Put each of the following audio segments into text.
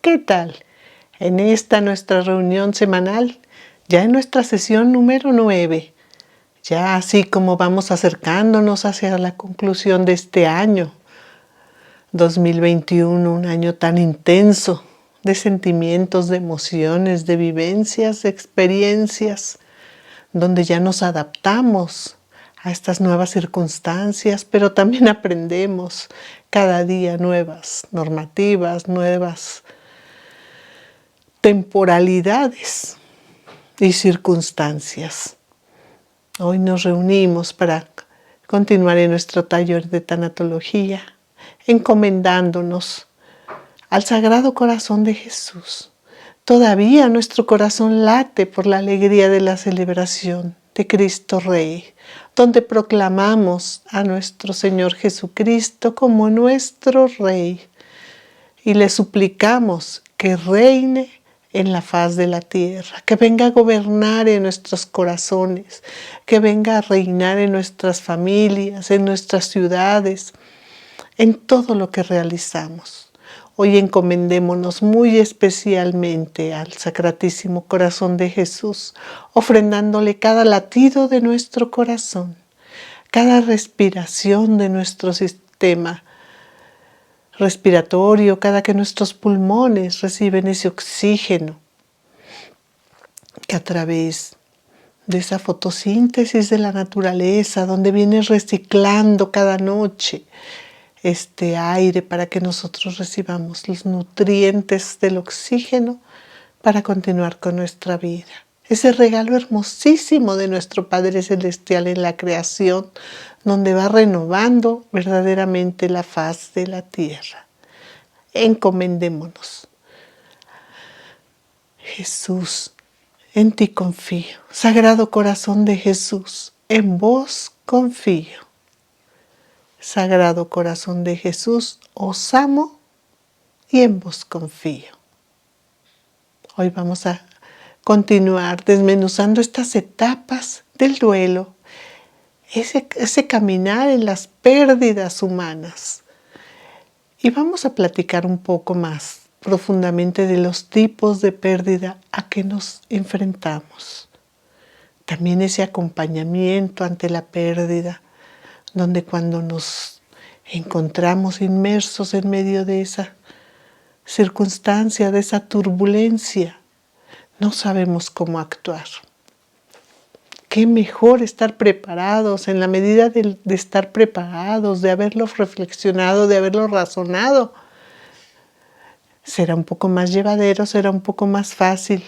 ¿Qué tal? En esta nuestra reunión semanal, ya en nuestra sesión número 9, ya así como vamos acercándonos hacia la conclusión de este año 2021, un año tan intenso de sentimientos, de emociones, de vivencias, de experiencias, donde ya nos adaptamos a estas nuevas circunstancias, pero también aprendemos cada día nuevas normativas, nuevas temporalidades y circunstancias. Hoy nos reunimos para continuar en nuestro taller de tanatología, encomendándonos al Sagrado Corazón de Jesús. Todavía nuestro corazón late por la alegría de la celebración de Cristo Rey, donde proclamamos a nuestro Señor Jesucristo como nuestro Rey y le suplicamos que reine en la faz de la tierra, que venga a gobernar en nuestros corazones, que venga a reinar en nuestras familias, en nuestras ciudades, en todo lo que realizamos. Hoy encomendémonos muy especialmente al Sacratísimo Corazón de Jesús, ofrendándole cada latido de nuestro corazón, cada respiración de nuestro sistema respiratorio, cada que nuestros pulmones reciben ese oxígeno que a través de esa fotosíntesis de la naturaleza, donde viene reciclando cada noche este aire para que nosotros recibamos los nutrientes del oxígeno para continuar con nuestra vida. Ese regalo hermosísimo de nuestro Padre Celestial en la creación, donde va renovando verdaderamente la faz de la tierra. Encomendémonos. Jesús, en ti confío. Sagrado Corazón de Jesús, en vos confío. Sagrado Corazón de Jesús, os amo y en vos confío. Hoy vamos a continuar desmenuzando estas etapas del duelo, ese caminar en las pérdidas humanas. Y vamos a platicar un poco más profundamente de los tipos de pérdida a que nos enfrentamos. También ese acompañamiento ante la pérdida, donde cuando nos encontramos inmersos en medio de esa circunstancia, de esa turbulencia, no sabemos cómo actuar. Qué mejor estar preparados, en la medida de estar preparados, de haberlo reflexionado, de haberlo razonado. Será un poco más llevadero, será un poco más fácil.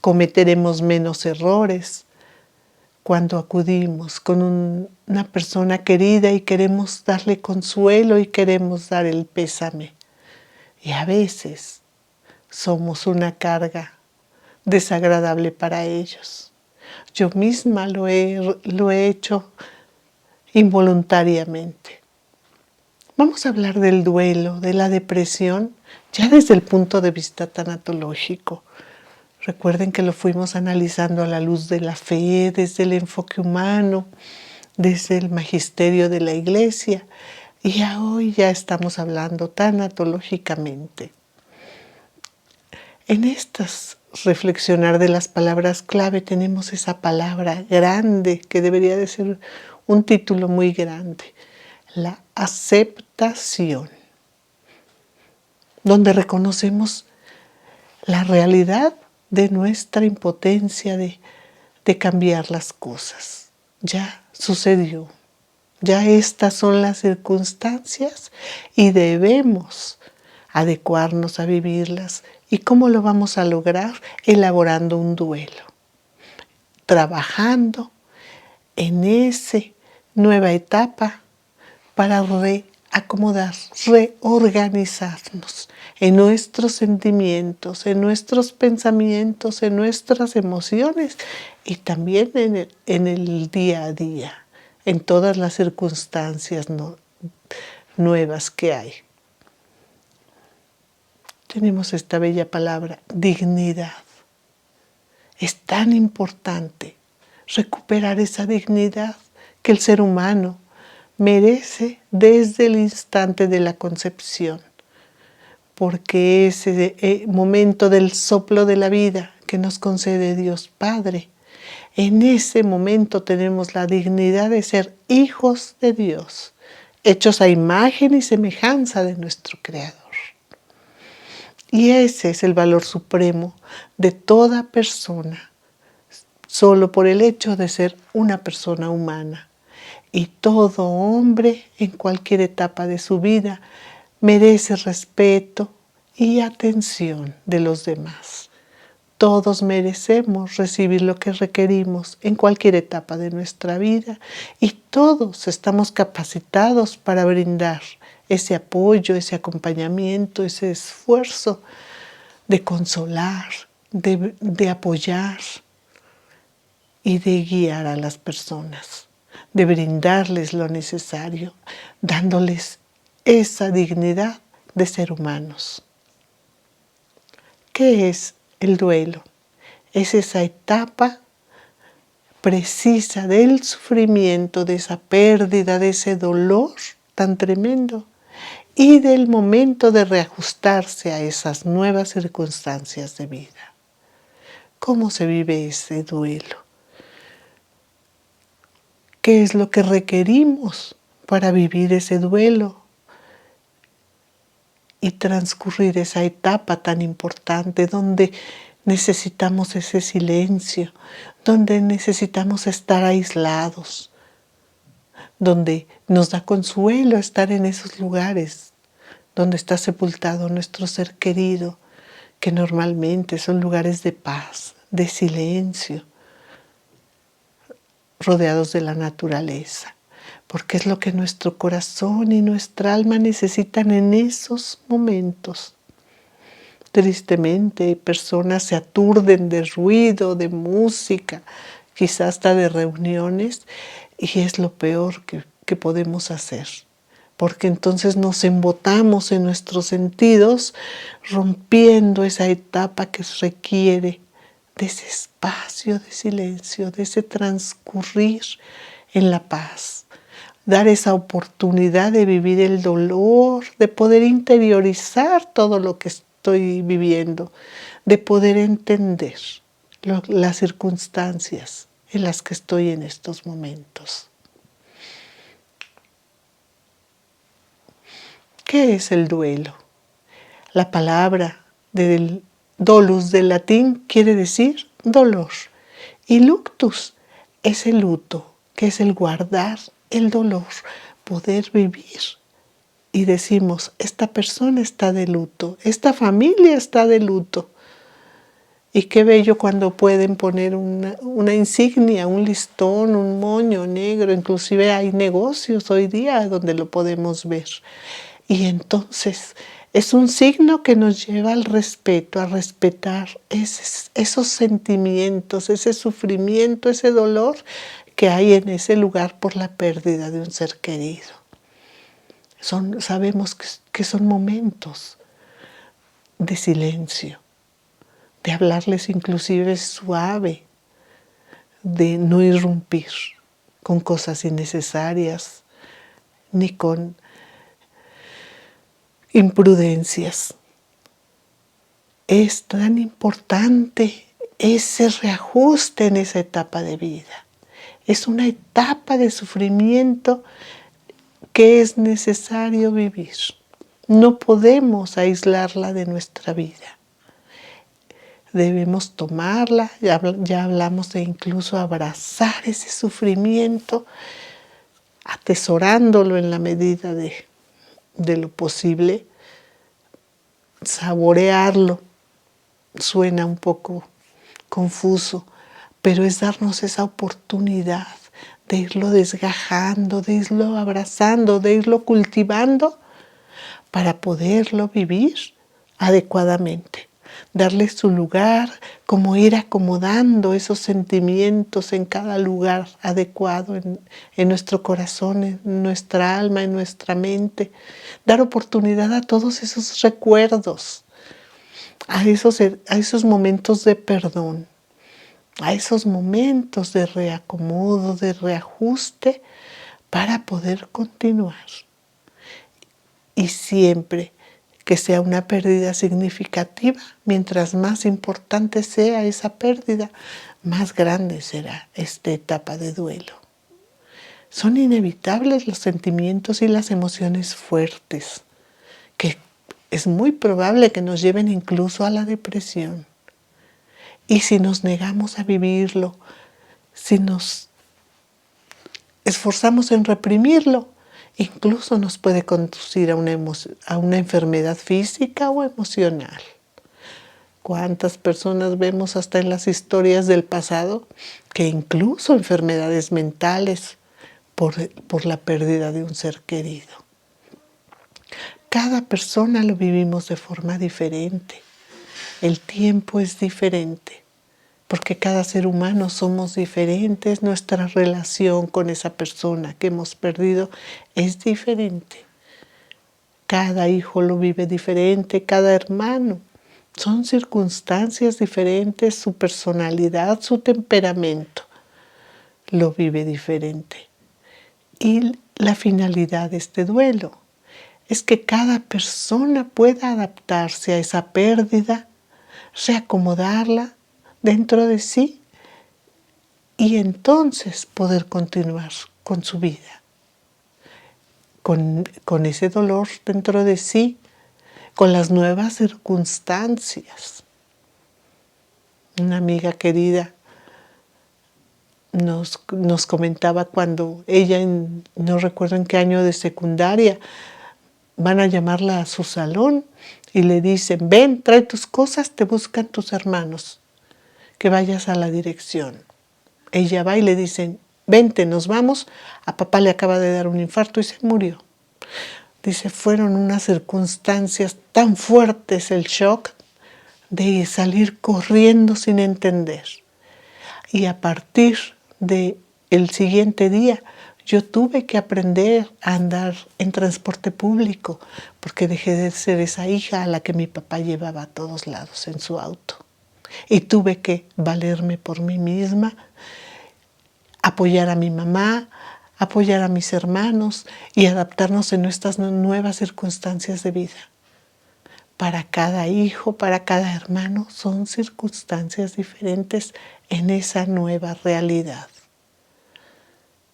Cometeremos menos errores cuando acudimos con una persona querida y queremos darle consuelo y queremos dar el pésame. Y a veces somos una carga desagradable para ellos. Yo misma lo he hecho involuntariamente. Vamos a hablar del duelo, de la depresión, ya desde el punto de vista tanatológico. Recuerden que lo fuimos analizando a la luz de la fe, desde el enfoque humano, desde el magisterio de la Iglesia, y hoy ya estamos hablando tanatológicamente. En estas reflexionar de las palabras clave tenemos esa palabra grande que debería de ser un título muy grande, la aceptación, donde reconocemos la realidad de nuestra impotencia de cambiar las cosas. Ya sucedió, ya estas son las circunstancias y debemos adecuarnos a vivirlas. ¿Y cómo lo vamos a lograr? Elaborando un duelo, trabajando en esa nueva etapa para reacomodar, reorganizarnos en nuestros sentimientos, en nuestros pensamientos, en nuestras emociones y también en el día a día, en todas las circunstancias nuevas que hay. Tenemos esta bella palabra, dignidad. Es tan importante recuperar esa dignidad que el ser humano merece desde el instante de la concepción. porque ese momento del soplo de la vida que nos concede Dios Padre, en ese momento tenemos la dignidad de ser hijos de Dios, hechos a imagen y semejanza de nuestro Creador. Y ese es el valor supremo de toda persona, solo por el hecho de ser una persona humana. Y todo hombre, en cualquier etapa de su vida, merece respeto y atención de los demás. Todos merecemos recibir lo que requerimos en cualquier etapa de nuestra vida y todos estamos capacitados para brindar ese apoyo, ese acompañamiento, ese esfuerzo de consolar, de apoyar y de guiar a las personas, de brindarles lo necesario, dándoles esa dignidad de ser humanos. ¿Qué es el duelo? Es esa etapa precisa del sufrimiento, de esa pérdida, de ese dolor tan tremendo y del momento de reajustarse a esas nuevas circunstancias de vida. ¿Cómo se vive ese duelo? ¿Qué es lo que requerimos para vivir ese duelo y transcurrir esa etapa tan importante donde necesitamos ese silencio, donde necesitamos estar aislados, donde nos da consuelo estar en esos lugares donde está sepultado nuestro ser querido, que normalmente son lugares de paz, de silencio, rodeados de la naturaleza, porque es lo que nuestro corazón y nuestra alma necesitan en esos momentos. Tristemente, personas se aturden de ruido, de música, quizás hasta de reuniones, y es lo peor que podemos hacer, porque entonces nos embotamos en nuestros sentidos, rompiendo esa etapa que requiere de ese espacio de silencio, de ese transcurrir en la paz. Dar esa oportunidad de vivir el dolor, de poder interiorizar todo lo que estoy viviendo, de poder entender las circunstancias en las que estoy en estos momentos. ¿Qué es el duelo? La palabra del dolus del latín quiere decir dolor y luctus es el luto, que es el guardar el dolor, poder vivir. Y decimos, esta persona está de luto, esta familia está de luto. Y qué bello cuando pueden poner una insignia, un listón, un moño negro, inclusive hay negocios hoy día donde lo podemos ver. Y entonces es un signo que nos lleva al respeto, a respetar esos sentimientos, ese sufrimiento, ese dolor que hay en ese lugar por la pérdida de un ser querido. Sabemos que son momentos de silencio, de hablarles inclusive suave, de no irrumpir con cosas innecesarias ni con imprudencias. Es tan importante ese reajuste en esa etapa de vida. Es una etapa de sufrimiento que es necesario vivir. No podemos aislarla de nuestra vida. Debemos tomarla, ya hablamos de incluso abrazar ese sufrimiento, atesorándolo en la medida de lo posible, saborearlo. Suena un poco confuso, pero es darnos esa oportunidad de irlo desgajando, de irlo abrazando, de irlo cultivando para poderlo vivir adecuadamente. Darle su lugar, como ir acomodando esos sentimientos en cada lugar adecuado, en nuestro corazón, en nuestra alma, en nuestra mente. Dar oportunidad a todos esos recuerdos, a esos momentos de perdón, a esos momentos de reacomodo, de reajuste, para poder continuar. Y siempre que sea una pérdida significativa. Mientras más importante sea esa pérdida, más grande será esta etapa de duelo. Son inevitables los sentimientos y las emociones fuertes, que es muy probable que nos lleven incluso a la depresión. Y si nos negamos a vivirlo, si nos esforzamos en reprimirlo, incluso nos puede conducir a una enfermedad física o emocional. ¿Cuántas personas vemos hasta en las historias del pasado que incluso enfermedades mentales por la pérdida de un ser querido? Cada persona lo vivimos de forma diferente. El tiempo es diferente, porque cada ser humano somos diferentes, nuestra relación con esa persona que hemos perdido es diferente. Cada hijo lo vive diferente, cada hermano. Son circunstancias diferentes, su personalidad, su temperamento lo vive diferente. Y la finalidad de este duelo es que cada persona pueda adaptarse a esa pérdida, reacomodarla dentro de sí y entonces poder continuar con su vida, con ese dolor dentro de sí, con las nuevas circunstancias. Una amiga querida nos comentaba cuando ella, no recuerdo en qué año de secundaria, van a llamarla a su salón y le dicen, ven, trae tus cosas, te buscan tus hermanos, que vayas a la dirección. Ella va y le dicen, vente, nos vamos, a papá le acaba de dar un infarto y se murió. Dice, fueron unas circunstancias tan fuertes, el shock de salir corriendo sin entender. Y a partir del siguiente día, yo tuve que aprender a andar en transporte público, porque dejé de ser esa hija a la que mi papá llevaba a todos lados en su auto. Y tuve que valerme por mí misma, apoyar a mi mamá, apoyar a mis hermanos y adaptarnos en nuestras nuevas circunstancias de vida. Para cada hijo, para cada hermano, son circunstancias diferentes en esa nueva realidad.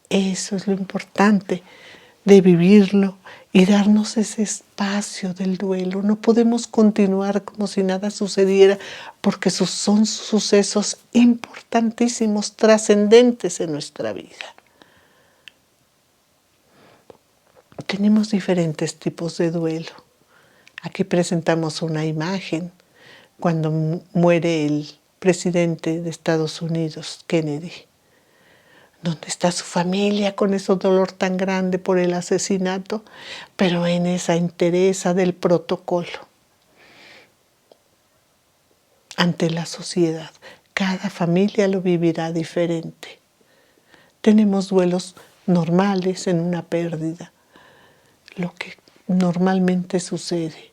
Eso es lo importante de vivirlo y darnos ese espacio del duelo. No podemos continuar como si nada sucediera porque son sucesos importantísimos, trascendentes en nuestra vida. Tenemos diferentes tipos de duelo. Aquí presentamos una imagen cuando muere el presidente de Estados Unidos, Kennedy, donde está su familia con ese dolor tan grande por el asesinato, pero en esa entereza del protocolo ante la sociedad. Cada familia lo vivirá diferente. Tenemos duelos normales en una pérdida, lo que normalmente sucede.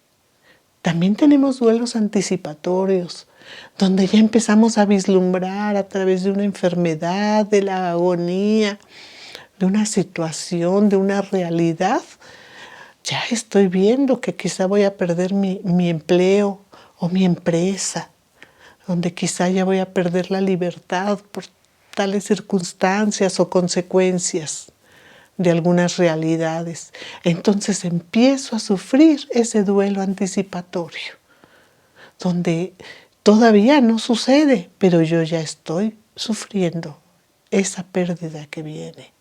También tenemos duelos anticipatorios, donde ya empezamos a vislumbrar a través de una enfermedad, de la agonía, de una situación, de una realidad. Ya estoy viendo que quizá voy a perder mi empleo o mi empresa, donde quizá ya voy a perder la libertad por tales circunstancias o consecuencias de algunas realidades. Entonces empiezo a sufrir ese duelo anticipatorio, donde todavía no sucede, pero yo ya estoy sufriendo esa pérdida que viene.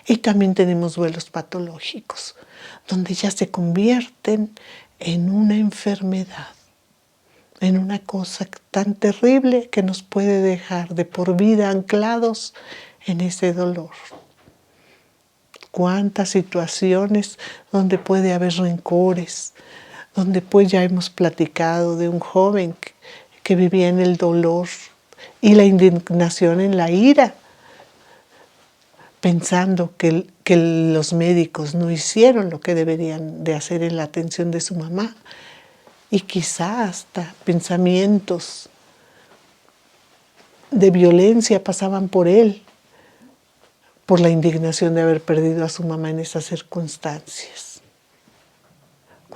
Y también tenemos duelos patológicos, donde ya se convierten en una enfermedad, en una cosa tan terrible que nos puede dejar de por vida anclados en ese dolor. Cuántas situaciones donde puede haber rencores, donde pues ya hemos platicado de un joven que vivía en el dolor y la indignación en la ira, pensando que los médicos no hicieron lo que deberían de hacer en la atención de su mamá, y quizá hasta pensamientos de violencia pasaban por él, por la indignación de haber perdido a su mamá en esas circunstancias.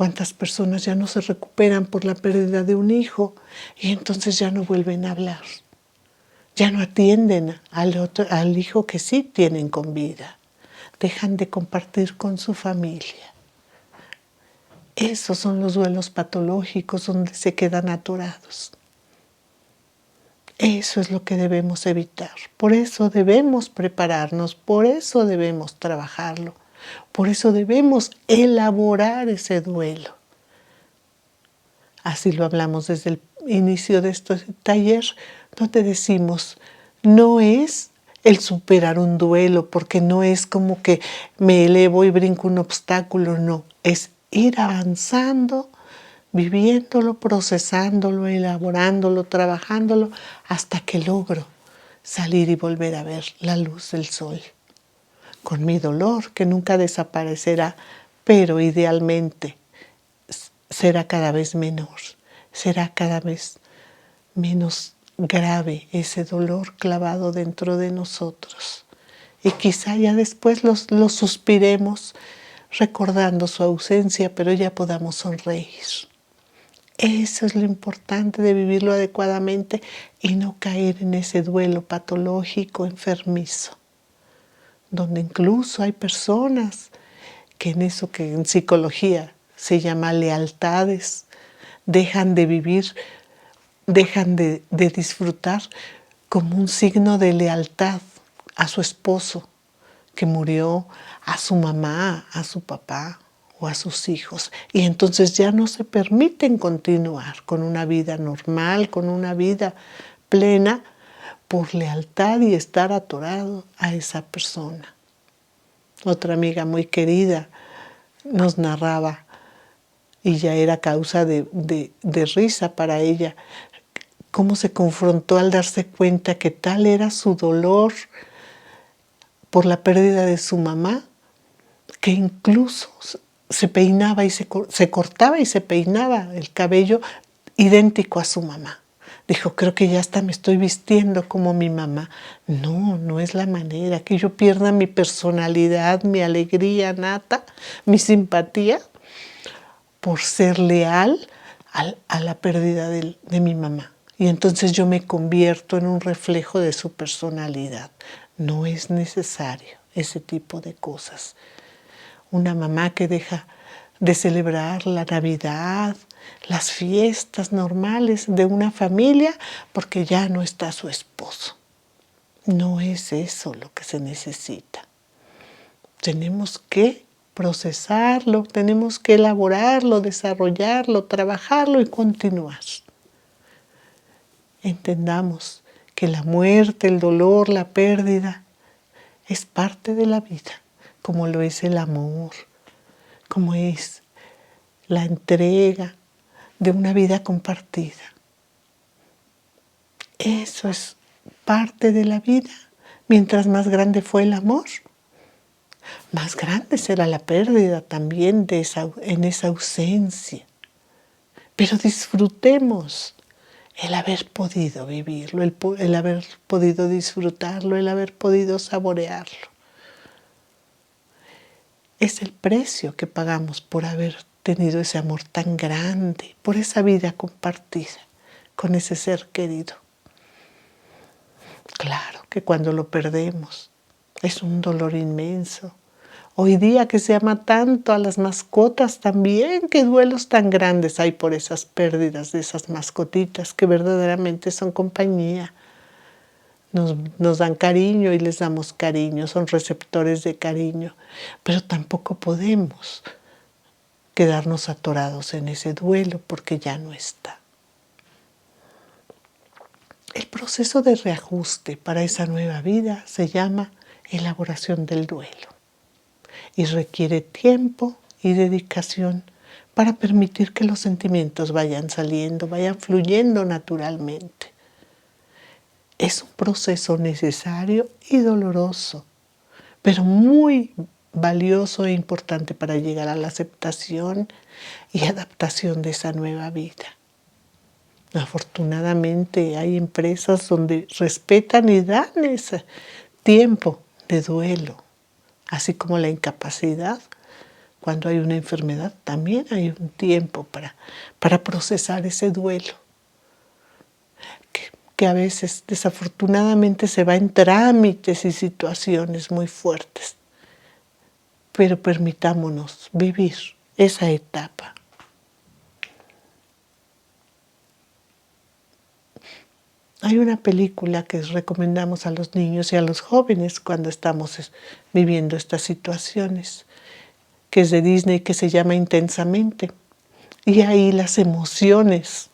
¿Cuántas personas ya no se recuperan por la pérdida de un hijo y entonces ya no vuelven a hablar? Ya no atienden al hijo que sí tienen con vida. Dejan de compartir con su familia. Esos son los duelos patológicos donde se quedan atorados. Eso es lo que debemos evitar. Por eso debemos prepararnos, por eso debemos trabajarlo, por eso debemos elaborar ese duelo. Así lo hablamos desde el inicio de este taller, donde decimos, no es el superar un duelo, porque no es como que me elevo y brinco un obstáculo, no, es ir avanzando, viviéndolo, procesándolo, elaborándolo, trabajándolo, hasta que logro salir y volver a ver la luz del sol. Con mi dolor, que nunca desaparecerá, pero idealmente será cada vez menor, será cada vez menos grave ese dolor clavado dentro de nosotros. Y quizá ya después lo suspiremos recordando su ausencia, pero ya podamos sonreír. Eso es lo importante de vivirlo adecuadamente y no caer en ese duelo patológico, enfermizo, donde incluso hay personas que en eso que en psicología se llama lealtades, dejan de vivir, dejan de disfrutar como un signo de lealtad a su esposo que murió, a su mamá, a su papá o a sus hijos. Y entonces ya no se permiten continuar con una vida normal, con una vida plena, por lealtad y estar atorado a esa persona. Otra amiga muy querida nos narraba, y ya era causa de risa para ella, cómo se confrontó al darse cuenta que tal era su dolor por la pérdida de su mamá, que incluso se peinaba y se cortaba y se peinaba el cabello idéntico a su mamá. Dijo, creo que ya hasta me estoy vistiendo como mi mamá. No, no es la manera, que yo pierda mi personalidad, mi alegría nata, mi simpatía, por ser leal a la pérdida de mi mamá. Y entonces yo me convierto en un reflejo de su personalidad. No es necesario ese tipo de cosas. Una mamá que deja de celebrar la Navidad, las fiestas normales de una familia porque ya no está su esposo. No es eso lo que se necesita. Tenemos que procesarlo, tenemos que elaborarlo, desarrollarlo, trabajarlo y continuar. Entendamos que la muerte, el dolor, la pérdida es parte de la vida, como lo es el amor, como es la entrega de una vida compartida. Eso es parte de la vida. Mientras más grande fue el amor, más grande será la pérdida también en esa ausencia. Pero disfrutemos el haber podido vivirlo, el haber podido disfrutarlo, el haber podido saborearlo. Es el precio que pagamos por haber tenido ese amor tan grande, por esa vida compartida con ese ser querido. Claro que cuando lo perdemos es un dolor inmenso. Hoy día que se ama tanto a las mascotas también, qué duelos tan grandes hay por esas pérdidas de esas mascotitas que verdaderamente son compañía. Nos dan cariño y les damos cariño, son receptores de cariño, pero tampoco podemos quedarnos atorados en ese duelo porque ya no está. El proceso de reajuste para esa nueva vida se llama elaboración del duelo y requiere tiempo y dedicación para permitir que los sentimientos vayan saliendo, vayan fluyendo naturalmente. Es un proceso necesario y doloroso, pero muy valioso e importante para llegar a la aceptación y adaptación de esa nueva vida. Afortunadamente hay empresas donde respetan y dan ese tiempo de duelo, así como la incapacidad Cuando hay una enfermedad también hay un tiempo para procesar ese duelo, que a veces desafortunadamente se va en trámites y situaciones muy fuertes. Pero permitámonos vivir esa etapa. Hay una película que recomendamos a los niños y a los jóvenes cuando estamos viviendo estas situaciones, que es de Disney, que se llama Intensamente. Y ahí las emociones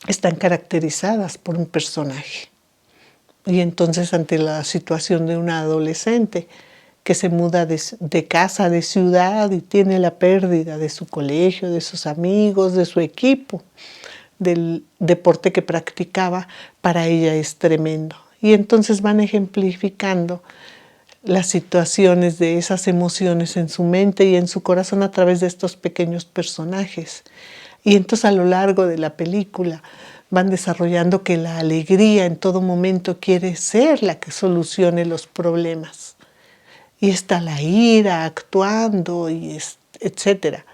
están caracterizadas por un personaje. Y entonces ante la situación de una adolescente que se muda de casa, de ciudad y tiene la pérdida de su colegio, de sus amigos, de su equipo, del deporte que practicaba, para ella es tremendo. Y entonces van ejemplificando las situaciones de esas emociones en su mente y en su corazón a través de estos pequeños personajes. Y entonces a lo largo de la película van desarrollando que la alegría en todo momento quiere ser la que solucione los problemas. Y está la ira actuando, etc.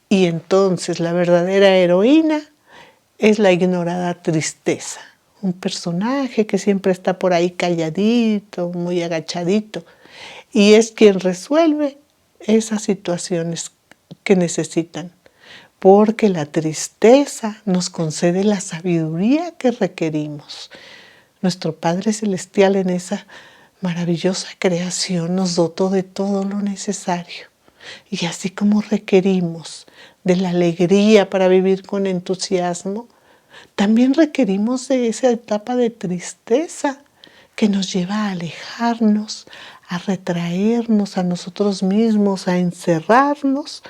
Y entonces la verdadera heroína es la ignorada tristeza. Un personaje que siempre está por ahí calladito, muy agachadito. Y es quien resuelve esas situaciones que necesitan. Porque la tristeza nos concede la sabiduría que requerimos. Nuestro Padre Celestial en esa maravillosa creación nos dotó de todo lo necesario. Y así como requerimos de la alegría para vivir con entusiasmo, también requerimos de esa etapa de tristeza que nos lleva a alejarnos, a retraernos a nosotros mismos, a encerrarnos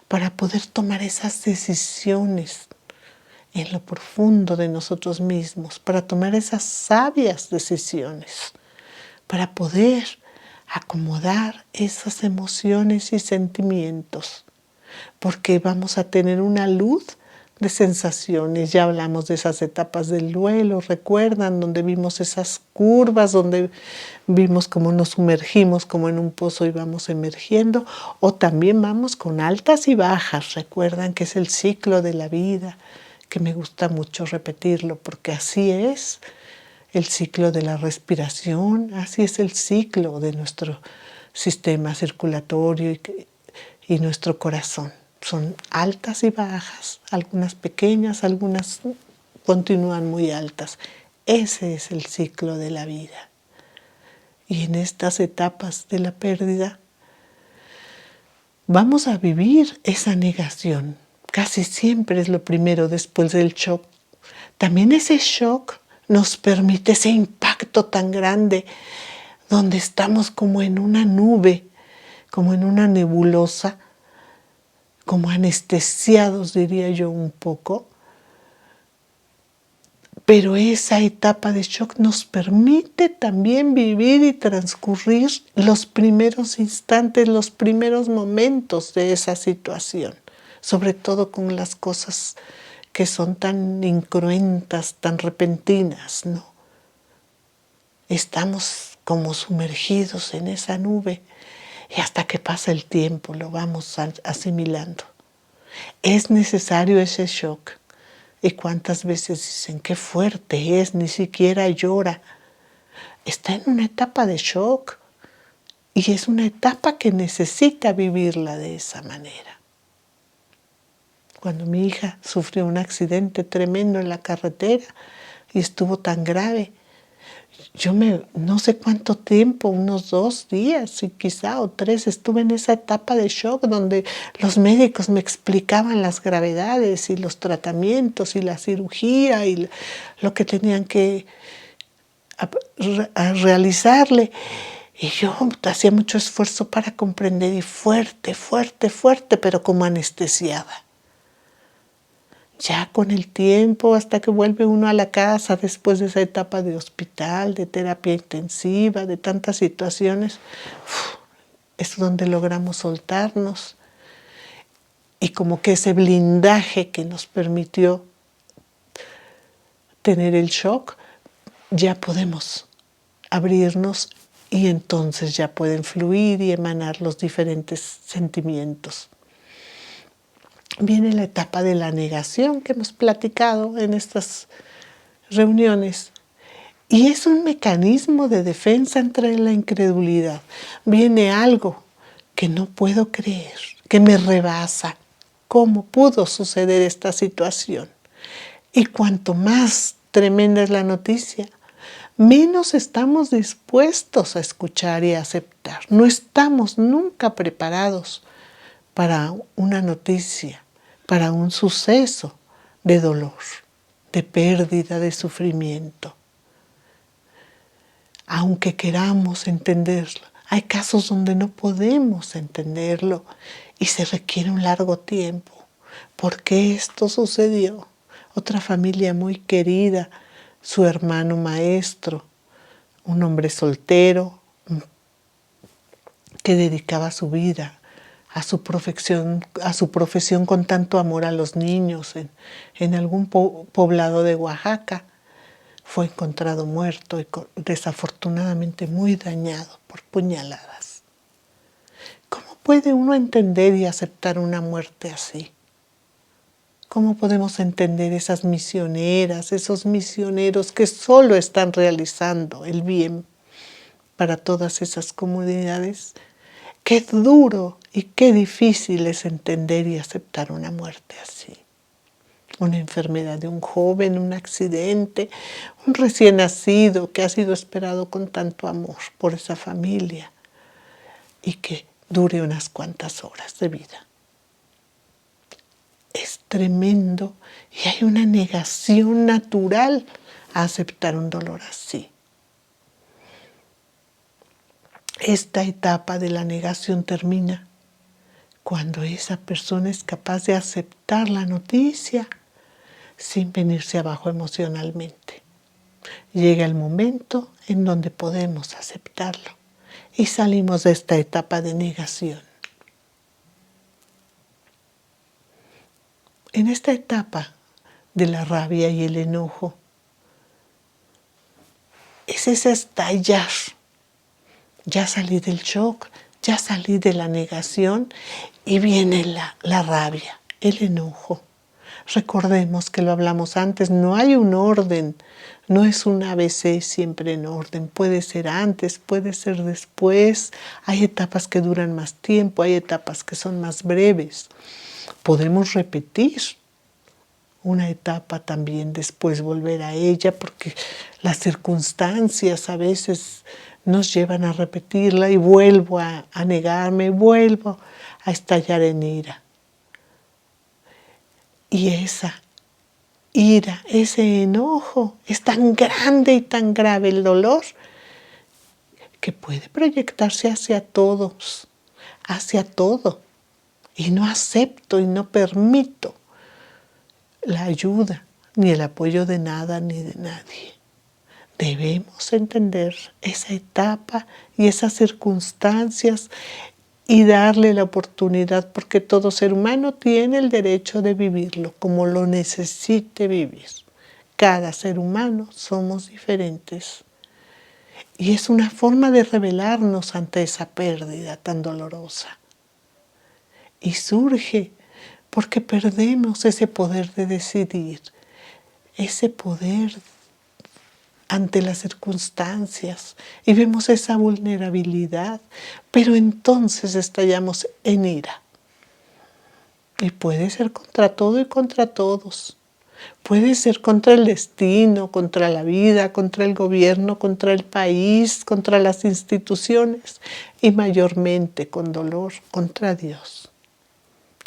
para poder tomar esas decisiones en lo profundo de nosotros mismos, para tomar esas sabias decisiones, para poder acomodar esas emociones y sentimientos, porque vamos a tener una luz de sensaciones. Ya hablamos de esas etapas del duelo, recuerdan, donde vimos esas curvas, donde vimos cómo nos sumergimos como en un pozo y vamos emergiendo, o también vamos con altas y bajas, recuerdan que es el ciclo de la vida, que me gusta mucho repetirlo, porque así es el ciclo de la respiración, así es el ciclo de nuestro sistema circulatorio y nuestro corazón. Son altas y bajas, algunas pequeñas, algunas continúan muy altas. Ese es el ciclo de la vida. Y en estas etapas de la pérdida vamos a vivir esa negación. Casi siempre es lo primero después del shock. También ese shock nos permite ese impacto tan grande donde estamos como en una nube, como en una nebulosa, como anestesiados, diría yo un poco. Pero esa etapa de shock nos permite también vivir y transcurrir los primeros instantes, los primeros momentos de esa situación, sobre todo con las cosas que son tan incruentas, tan repentinas, ¿no? Estamos como sumergidos en esa nube y hasta que pasa el tiempo lo vamos asimilando. Es necesario ese shock. ¿Y cuántas veces dicen qué fuerte es? Ni siquiera llora. Está en una etapa de shock y es una etapa que necesita vivirla de esa manera. Cuando mi hija sufrió un accidente tremendo en la carretera y estuvo tan grave, no sé cuánto tiempo, unos 2 días y quizá o 3, estuve en esa etapa de shock donde los médicos me explicaban las gravedades y los tratamientos y la cirugía y lo que tenían que realizarle. Y yo hacía mucho esfuerzo para comprender y fuerte, pero como anestesiada. Ya con el tiempo, hasta que vuelve uno a la casa después de esa etapa de hospital, de terapia intensiva, de tantas situaciones, es donde logramos soltarnos. Y como que ese blindaje que nos permitió tener el shock, ya podemos abrirnos y entonces ya pueden fluir y emanar los diferentes sentimientos. Viene la etapa de la negación que hemos platicado en estas reuniones. Y es un mecanismo de defensa entre la incredulidad. Viene algo que no puedo creer, que me rebasa. ¿Cómo pudo suceder esta situación? Y cuanto más tremenda es la noticia, menos estamos dispuestos a escuchar y a aceptar. No estamos nunca preparados para una noticia, para un suceso de dolor, de pérdida, de sufrimiento. Aunque queramos entenderlo, hay casos donde no podemos entenderlo y se requiere un largo tiempo. ¿Por qué esto sucedió? Otra familia muy querida, su hermano maestro, un hombre soltero que dedicaba su vida a su profesión con tanto amor a los niños en algún poblado de Oaxaca. Fue encontrado muerto y desafortunadamente muy dañado por puñaladas. ¿Cómo puede uno entender y aceptar una muerte así? ¿Cómo podemos entender esas misioneras, esos misioneros que solo están realizando el bien para todas esas comunidades? Qué duro y qué difícil es entender y aceptar una muerte así. Una enfermedad de un joven, un accidente, un recién nacido que ha sido esperado con tanto amor por esa familia y que dure unas cuantas horas de vida. Es tremendo y hay una negación natural a aceptar un dolor así. Esta etapa de la negación termina cuando esa persona es capaz de aceptar la noticia sin venirse abajo emocionalmente. Llega el momento en donde podemos aceptarlo y salimos de esta etapa de negación. En esta etapa de la rabia y el enojo, es ese estallar. Ya salí del shock, ya salí de la negación y viene la rabia, el enojo. Recordemos que lo hablamos antes, no hay un orden, no es un ABC siempre en orden, puede ser antes, puede ser después, hay etapas que duran más tiempo, hay etapas que son más breves. Podemos repetir una etapa también, después volver a ella, porque las circunstancias a veces nos llevan a repetirla y vuelvo a negarme, vuelvo a estallar en ira. Y esa ira, ese enojo, es tan grande y tan grave el dolor que puede proyectarse hacia todos, hacia todo. Y no acepto y no permito la ayuda ni el apoyo de nada ni de nadie. Debemos entender esa etapa y esas circunstancias y darle la oportunidad, porque todo ser humano tiene el derecho de vivirlo como lo necesite vivir. Cada ser humano somos diferentes. Y es una forma de rebelarnos ante esa pérdida tan dolorosa. Y surge porque perdemos ese poder de decidir, ese poder ante las circunstancias y vemos esa vulnerabilidad, pero entonces estallamos en ira. Y puede ser contra todo y contra todos. Puede ser contra el destino, contra la vida, contra el gobierno, contra el país, contra las instituciones y mayormente con dolor contra Dios.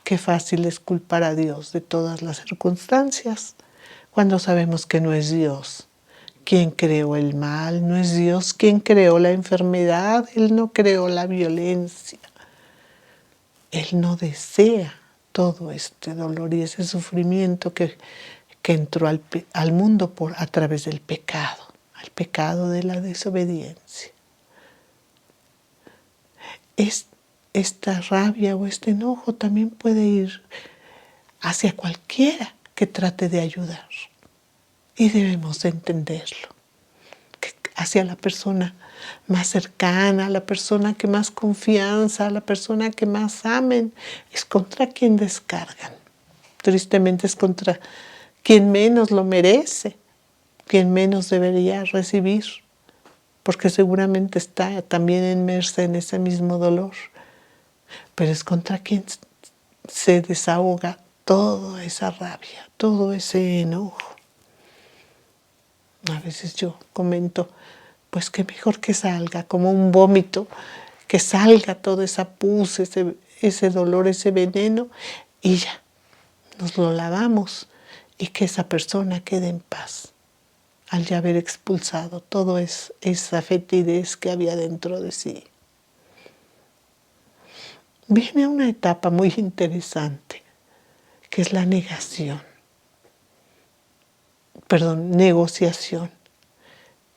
Qué fácil es culpar a Dios de todas las circunstancias cuando sabemos que no es Dios quien creó el mal, no es Dios quien creó la enfermedad, Él no creó la violencia. Él no desea todo este dolor y ese sufrimiento que entró al mundo a través del pecado, al pecado de la desobediencia. Esta rabia o este enojo también puede ir hacia cualquiera que trate de ayudar. Y debemos entenderlo. Que hacia la persona más cercana, la persona que más confianza, la persona que más amen, es contra quien descargan. Tristemente es contra quien menos lo merece, quien menos debería recibir, porque seguramente está también inmersa en ese mismo dolor. Pero es contra quien se desahoga toda esa rabia, todo ese enojo. A veces yo comento, pues que mejor que salga como un vómito, que salga toda esa pus, ese dolor, ese veneno, y ya, nos lo lavamos y que esa persona quede en paz al ya haber expulsado toda esa fetidez que había dentro de sí. Viene una etapa muy interesante, que es la negociación,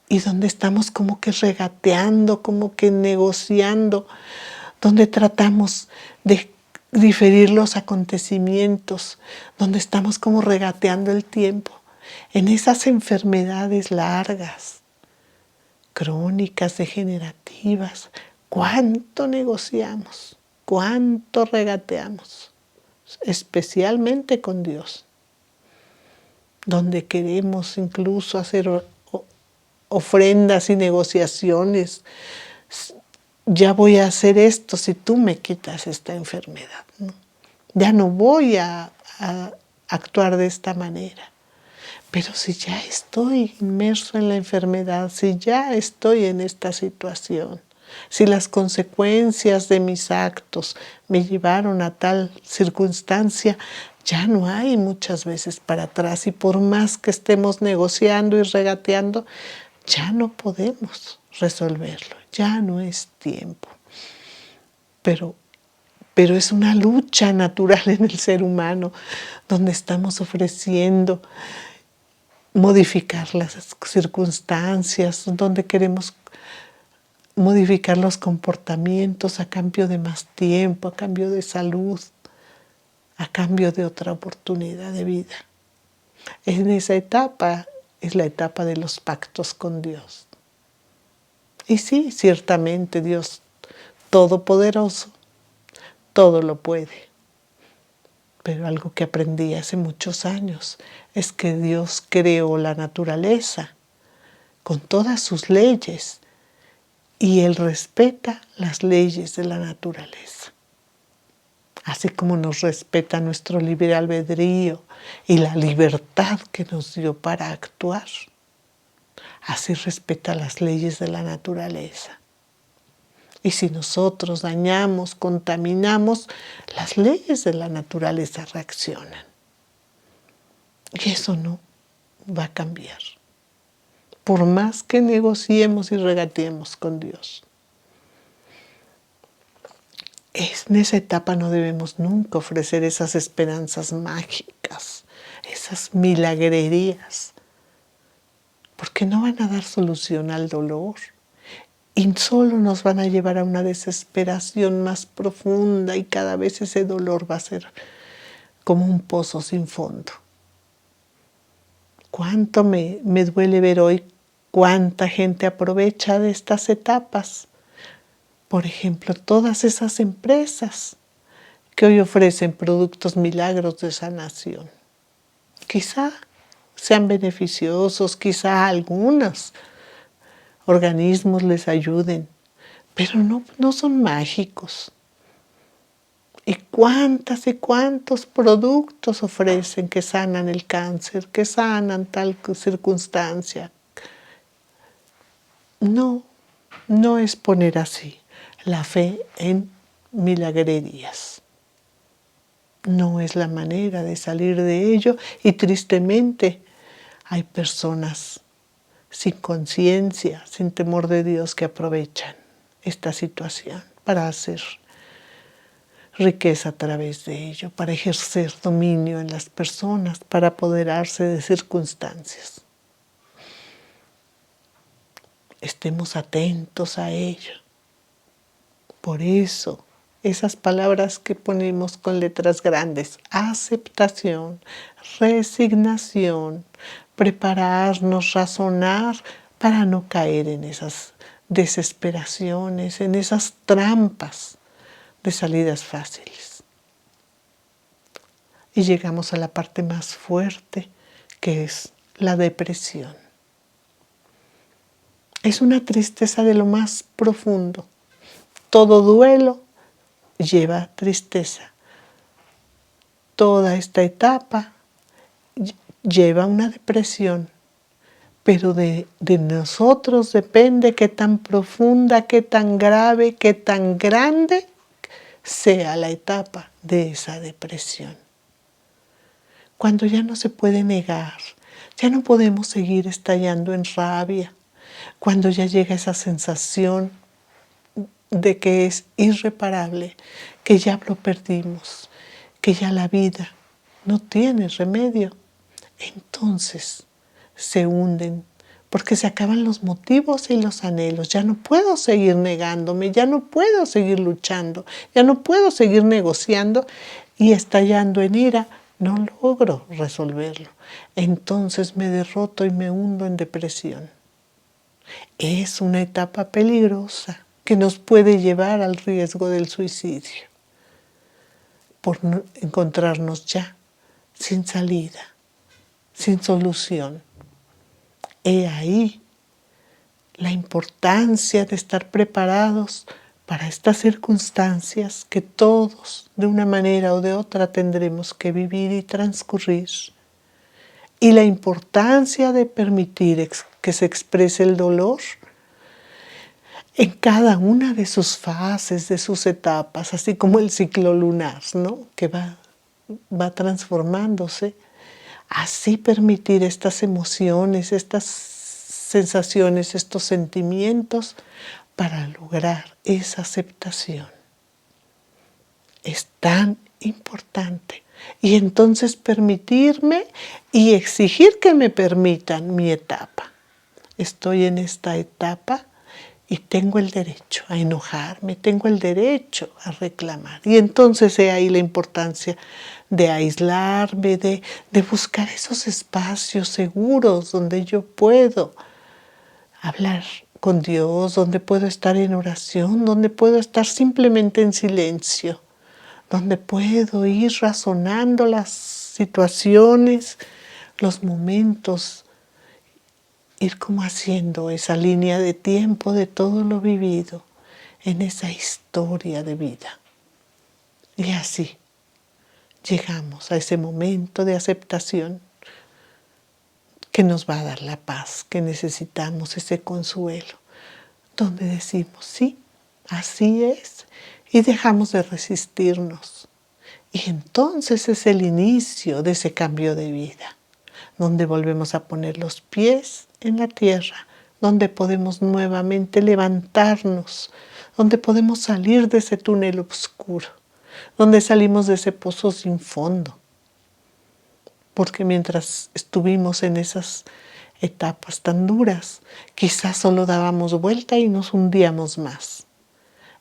y donde estamos como que regateando, como que negociando, donde tratamos de diferir los acontecimientos, donde estamos como regateando el tiempo, en esas enfermedades largas, crónicas, degenerativas. ¿Cuánto negociamos? ¿Cuánto regateamos? Especialmente con Dios, donde queremos incluso hacer ofrendas y negociaciones. Ya voy a hacer esto si tú me quitas esta enfermedad, ¿no? Ya no voy a actuar de esta manera. Pero si ya estoy inmerso en la enfermedad, si ya estoy en esta situación, si las consecuencias de mis actos me llevaron a tal circunstancia, ya no hay muchas veces para atrás, y por más que estemos negociando y regateando, ya no podemos resolverlo, ya no es tiempo. Pero es una lucha natural en el ser humano, donde estamos ofreciendo modificar las circunstancias, donde queremos modificar los comportamientos a cambio de más tiempo, a cambio de salud, a cambio de otra oportunidad de vida. En esa etapa es la etapa de los pactos con Dios. Y sí, ciertamente Dios Todopoderoso, todo lo puede. Pero algo que aprendí hace muchos años es que Dios creó la naturaleza con todas sus leyes y Él respeta las leyes de la naturaleza. Así como nos respeta nuestro libre albedrío y la libertad que nos dio para actuar, así respeta las leyes de la naturaleza. Y si nosotros dañamos, contaminamos, las leyes de la naturaleza reaccionan. Y eso no va a cambiar, por más que negociemos y regateemos con Dios. En esa etapa no debemos nunca ofrecer esas esperanzas mágicas, esas milagrerías, porque no van a dar solución al dolor y solo nos van a llevar a una desesperación más profunda, y cada vez ese dolor va a ser como un pozo sin fondo. Cuánto me duele ver hoy cuánta gente aprovecha de estas etapas. Por ejemplo, todas esas empresas que hoy ofrecen productos milagros de sanación. Quizá sean beneficiosos, quizá algunos organismos les ayuden, pero no son mágicos. ¿Y cuántas y cuántos productos ofrecen que sanan el cáncer, que sanan tal circunstancia? No es poner así la fe en milagrerías. No es la manera de salir de ello, y tristemente hay personas sin conciencia, sin temor de Dios, que aprovechan esta situación para hacer riqueza a través de ello, para ejercer dominio en las personas, para apoderarse de circunstancias. Estemos atentos a ello. Por eso, esas palabras que ponemos con letras grandes: aceptación, resignación, prepararnos, razonar, para no caer en esas desesperaciones, en esas trampas de salidas fáciles. Y llegamos a la parte más fuerte, que es la depresión. Es una tristeza de lo más profundo. Todo duelo lleva tristeza. Toda esta etapa lleva una depresión, pero de nosotros depende qué tan profunda, qué tan grave, qué tan grande sea la etapa de esa depresión. Cuando ya no se puede negar, ya no podemos seguir estallando en rabia, cuando ya llega esa sensación de que es irreparable, que ya lo perdimos, que ya la vida no tiene remedio, entonces se hunden, porque se acaban los motivos y los anhelos. Ya no puedo seguir negándome, ya no puedo seguir luchando, ya no puedo seguir negociando y estallando en ira. No logro resolverlo. Entonces me derroto y me hundo en depresión. Es una etapa peligrosa que nos puede llevar al riesgo del suicidio por no encontrarnos ya sin salida, sin solución. He ahí la importancia de estar preparados para estas circunstancias que todos, de una manera o de otra, tendremos que vivir y transcurrir. Y la importancia de permitir que se exprese el dolor en cada una de sus fases, de sus etapas, así como el ciclo lunar, ¿no? Que va transformándose. Así permitir estas emociones, estas sensaciones, estos sentimientos para lograr esa aceptación. Es tan importante. Y entonces permitirme y exigir que me permitan mi etapa. Estoy en esta etapa y tengo el derecho a enojarme, tengo el derecho a reclamar. Y entonces he ahí la importancia de aislarme, de buscar esos espacios seguros donde yo puedo hablar con Dios, donde puedo estar en oración, donde puedo estar simplemente en silencio, donde puedo ir razonando las situaciones, los momentos, ir como haciendo esa línea de tiempo de todo lo vivido en esa historia de vida. Y así llegamos a ese momento de aceptación que nos va a dar la paz, que necesitamos, ese consuelo, donde decimos, sí, así es, y dejamos de resistirnos. Y entonces es el inicio de ese cambio de vida, donde volvemos a poner los pies en la tierra, donde podemos nuevamente levantarnos, donde podemos salir de ese túnel oscuro, donde salimos de ese pozo sin fondo. Porque mientras estuvimos en esas etapas tan duras, quizás solo dábamos vuelta y nos hundíamos más.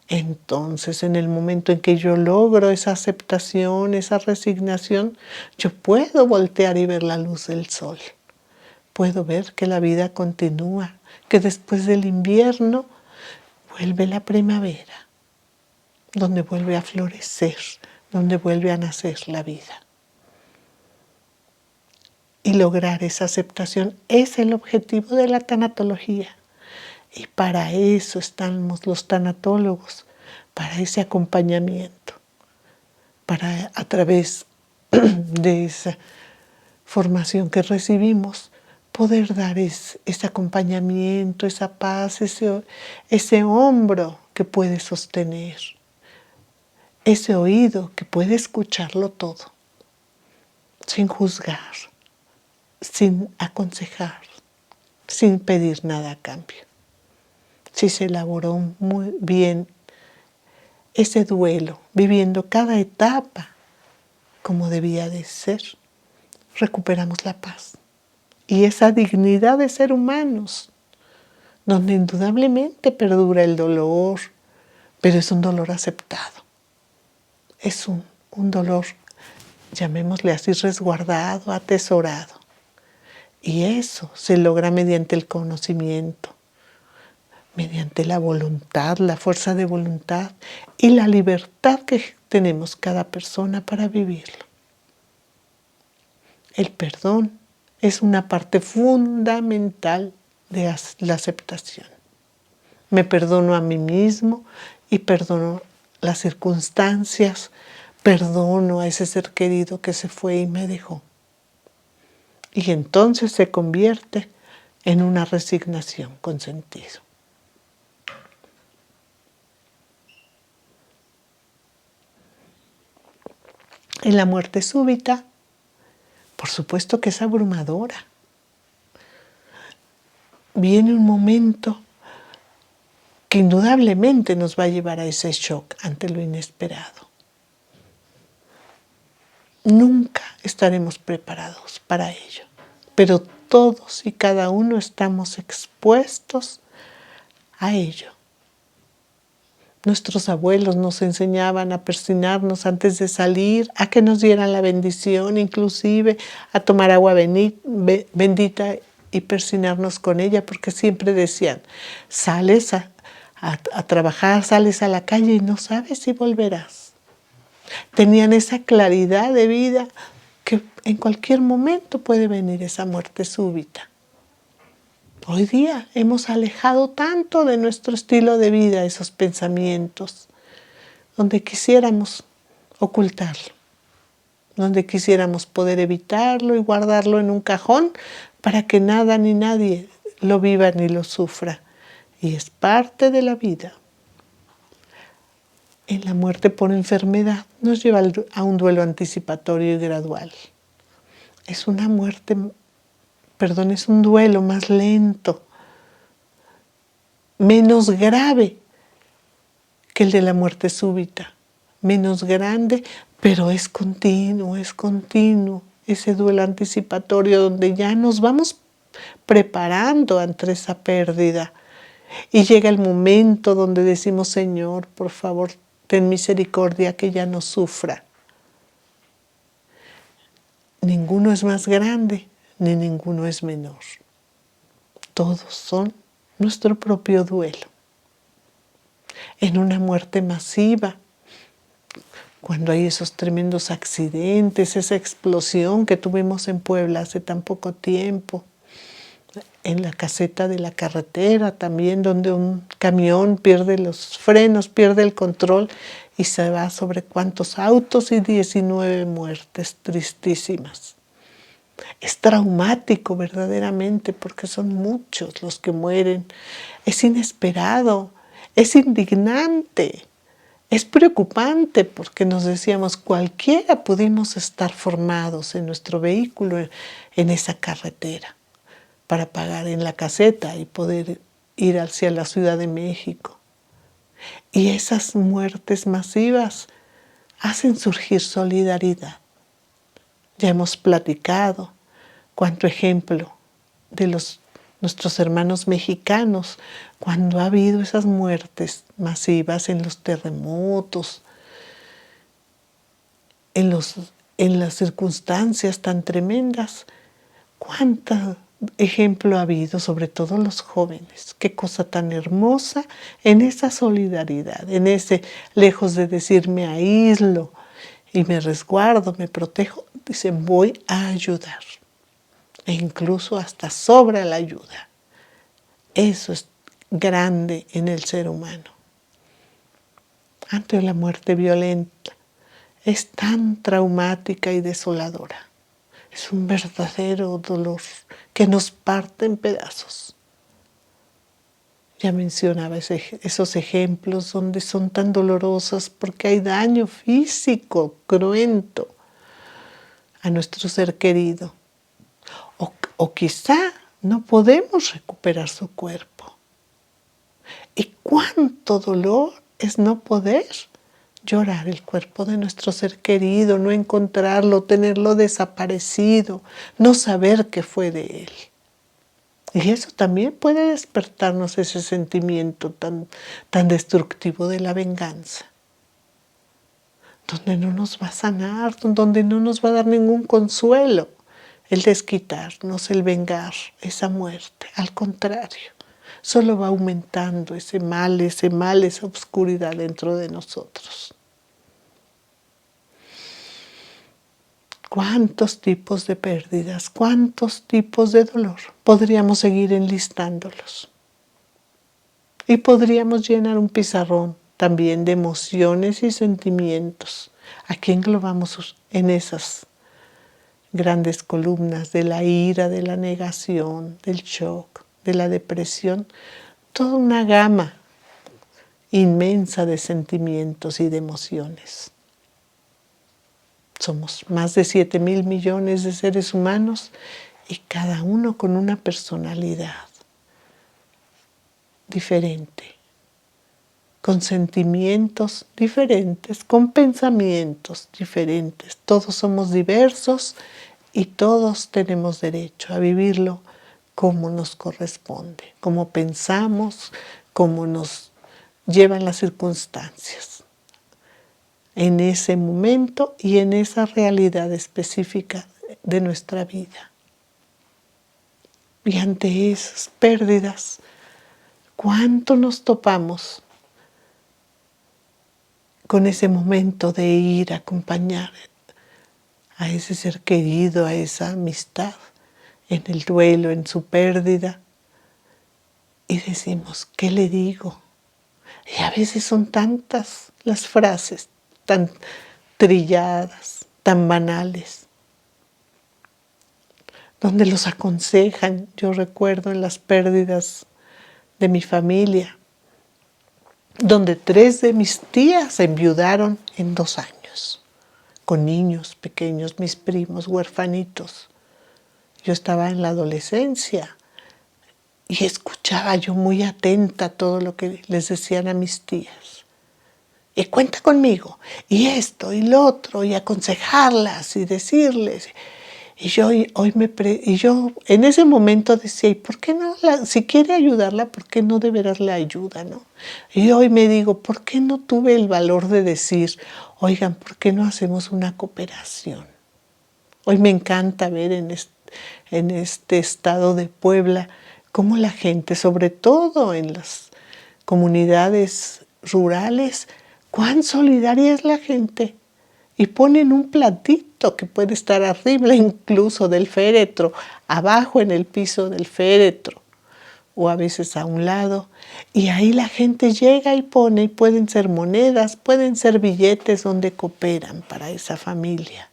Entonces, en el momento en que yo logro esa aceptación, esa resignación, yo puedo voltear y ver la luz del sol. Puedo ver que la vida continúa, que después del invierno vuelve la primavera, donde vuelve a florecer, donde vuelve a nacer la vida. Y lograr esa aceptación es el objetivo de la tanatología. Y para eso estamos los tanatólogos, para ese acompañamiento, para a través de esa formación que recibimos, poder dar ese acompañamiento, esa paz, ese hombro que puede sostener, ese oído que puede escucharlo todo, sin juzgar, sin aconsejar, sin pedir nada a cambio. Si se elaboró muy bien ese duelo, viviendo cada etapa como debía de ser, recuperamos la paz y esa dignidad de ser humanos, donde indudablemente perdura el dolor, pero es un dolor aceptado. Es un dolor, llamémosle así, resguardado, atesorado. Y eso se logra mediante el conocimiento, mediante la voluntad, la fuerza de voluntad y la libertad que tenemos cada persona para vivirlo. El perdón es una parte fundamental de la aceptación. Me perdono a mí mismo y perdono las circunstancias, perdono a ese ser querido que se fue y me dejó. Y entonces se convierte en una resignación con sentido. En la muerte súbita, por supuesto que es abrumadora. Viene un momento que indudablemente nos va a llevar a ese shock ante lo inesperado. Nunca estaremos preparados para ello, pero todos y cada uno estamos expuestos a ello. Nuestros abuelos nos enseñaban a persignarnos antes de salir, a que nos dieran la bendición, inclusive a tomar agua bendita y persignarnos con ella, porque siempre decían, sales a trabajar, sales a la calle y no sabes si volverás. Tenían esa claridad de vida que en cualquier momento puede venir esa muerte súbita. Hoy día hemos alejado tanto de nuestro estilo de vida esos pensamientos, donde quisiéramos ocultarlo, donde quisiéramos poder evitarlo y guardarlo en un cajón para que nada ni nadie lo viva ni lo sufra. Y es parte de la vida. En la muerte por enfermedad nos lleva a un duelo anticipatorio y gradual. Es una muerte, es un duelo más lento, menos grave que el de la muerte súbita, menos grande, pero es continuo ese duelo anticipatorio donde ya nos vamos preparando ante esa pérdida. Y llega el momento donde decimos, Señor, por favor, ten misericordia que ya no sufra. Ninguno es más grande, ni ninguno es menor. Todos son nuestro propio duelo. En una muerte masiva, cuando hay esos tremendos accidentes, esa explosión que tuvimos en Puebla hace tan poco tiempo, en la caseta de la carretera también, donde un camión pierde los frenos, pierde el control y se va sobre cuántos autos y 19 muertes tristísimas. Es traumático verdaderamente porque son muchos los que mueren. Es inesperado, es indignante, es preocupante porque nos decíamos cualquiera pudimos estar formados en nuestro vehículo en esa carretera para pagar en la caseta y poder ir hacia la Ciudad de México. Y esas muertes masivas hacen surgir solidaridad. Ya hemos platicado cuánto ejemplo de nuestros hermanos mexicanos cuando ha habido esas muertes masivas en los terremotos, en las circunstancias tan tremendas. Cuánto ejemplo ha habido, sobre todo los jóvenes. Qué cosa tan hermosa en esa solidaridad, en ese, lejos de decir me aíslo y me resguardo, me protejo, dicen voy a ayudar. E incluso hasta sobra la ayuda. Eso es grande en el ser humano. Ante la muerte violenta, es tan traumática y desoladora. Es un verdadero dolor que nos parte en pedazos. Ya mencionaba esos ejemplos donde son tan dolorosas porque hay daño físico, cruento, a nuestro ser querido. O quizá no podemos recuperar su cuerpo. ¿Y cuánto dolor es no poder llorar el cuerpo de nuestro ser querido, no encontrarlo, tenerlo desaparecido, no saber qué fue de él? Y eso también puede despertarnos ese sentimiento tan destructivo de la venganza, donde no nos va a sanar, donde no nos va a dar ningún consuelo el desquitarnos, el vengar esa muerte. Al contrario, solo va aumentando ese mal, esa oscuridad dentro de nosotros. ¿Cuántos tipos de pérdidas, cuántos tipos de dolor? Podríamos seguir enlistándolos. Y podríamos llenar un pizarrón también de emociones y sentimientos. Aquí englobamos en esas grandes columnas de la ira, de la negación, del shock, de la depresión, toda una gama inmensa de sentimientos y de emociones. Somos más de 7.000 millones de seres humanos y cada uno con una personalidad diferente, con sentimientos diferentes, con pensamientos diferentes. Todos somos diversos y todos tenemos derecho a vivirlo como nos corresponde, como pensamos, como nos llevan las circunstancias en ese momento y en esa realidad específica de nuestra vida. Y ante esas pérdidas, ¿cuánto nos topamos con ese momento de ir a acompañar a ese ser querido, a esa amistad, en el duelo, en su pérdida? Y decimos, ¿qué le digo? Y a veces son tantas las frases, tan trilladas, tan banales, donde los aconsejan. Yo recuerdo en las pérdidas de mi familia, donde 3 de mis tías enviudaron en 2 años, con niños pequeños, mis primos, huerfanitos. Yo estaba en la adolescencia y escuchaba yo muy atenta todo lo que les decían a mis tías. Y cuenta conmigo, y esto, y lo otro, y aconsejarlas, y decirles. Y yo en ese momento decía, ¿y por qué no? Si quiere ayudarla, ¿por qué no de veras la ayuda, no? Y hoy me digo, ¿por qué no tuve el valor de decir, oigan, ¿por qué no hacemos una cooperación? Hoy me encanta ver en este estado de Puebla cómo la gente, sobre todo en las comunidades rurales, cuán solidaria es la gente. Y ponen un platito que puede estar arriba incluso del féretro, abajo en el piso del féretro, o a veces a un lado. Y ahí la gente llega y pone, y pueden ser monedas, pueden ser billetes donde cooperan para esa familia.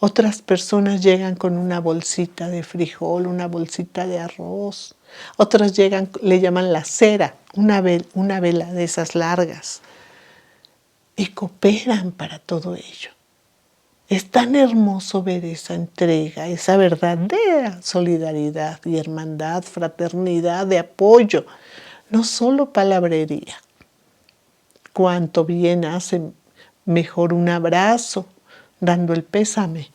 Otras personas llegan con una bolsita de frijol, una bolsita de arroz. Otras llegan, le llaman la cera, una vela de esas largas. Y cooperan para todo ello. Es tan hermoso ver esa entrega, esa verdadera solidaridad y hermandad, fraternidad, de apoyo, no solo palabrería. Cuánto bien hace mejor un abrazo, dando el pésame